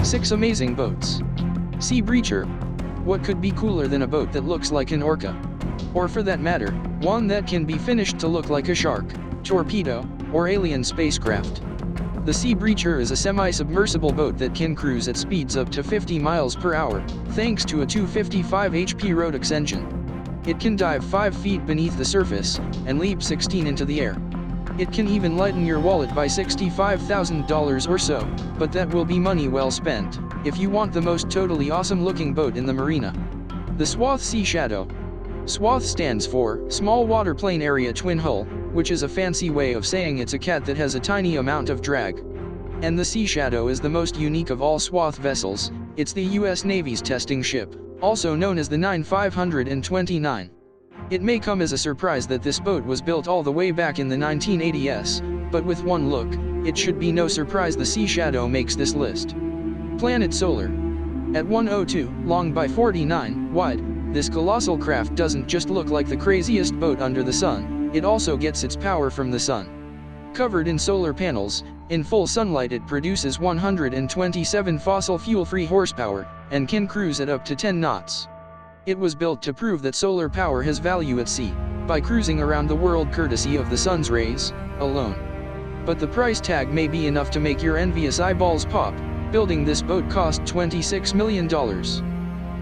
6 amazing boats. Seabreacher. What could be cooler than a boat that looks like an orca? Or for that matter, one that can be finished to look like a shark, torpedo, or alien spacecraft. The Seabreacher is a semi-submersible boat that can cruise at speeds up to 50 miles per hour, thanks to a 255 HP Rodex engine. It can dive 5 feet beneath the surface, and leap 16 into the air. It can even lighten your wallet by $65,000 or so, but that will be money well spent, if you want the most totally awesome looking boat in the marina. The Swath Sea Shadow. Swath stands for Small Water Plane Area Twin Hull, which is a fancy way of saying it's a cat that has a tiny amount of drag. And the Sea Shadow is the most unique of all Swath vessels. It's the US Navy's testing ship, also known as the 9529. It may come as a surprise that this boat was built all the way back in the 1980s, but with one look, it should be no surprise the Sea Shadow makes this list. Planet Solar. At 102 long by 49 wide, this colossal craft doesn't just look like the craziest boat under the sun, it also gets its power from the sun. Covered in solar panels, in full sunlight it produces 127 fossil fuel-free horsepower, and can cruise at up to 10 knots. It was built to prove that solar power has value at sea, by cruising around the world courtesy of the sun's rays, alone. But the price tag may be enough to make your envious eyeballs pop. Building this boat cost $26 million.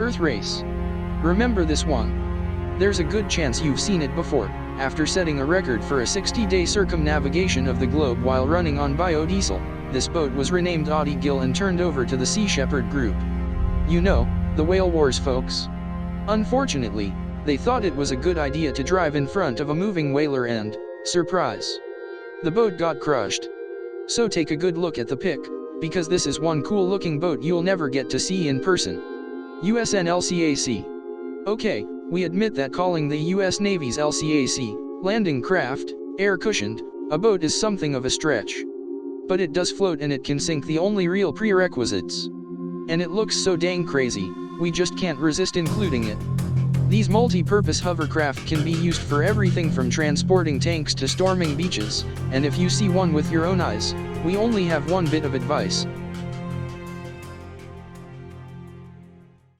Earth Race. Remember this one? There's a good chance you've seen it before, after setting a record for a 60-day circumnavigation of the globe while running on biodiesel. This boat was renamed Audie Gill and turned over to the Sea Shepherd Group. You know, the Whale Wars folks. Unfortunately, they thought it was a good idea to drive in front of a moving whaler and, surprise, the boat got crushed. So take a good look at the pic, because this is one cool looking boat you'll never get to see in person. USN LCAC. Okay, we admit that calling the US Navy's LCAC, landing craft, air cushioned, a boat is something of a stretch. But it does float and it can sink, the only real prerequisites. And it looks so dang crazy, we just can't resist including it. These multi-purpose hovercraft can be used for everything from transporting tanks to storming beaches, and if you see one with your own eyes, we only have one bit of advice: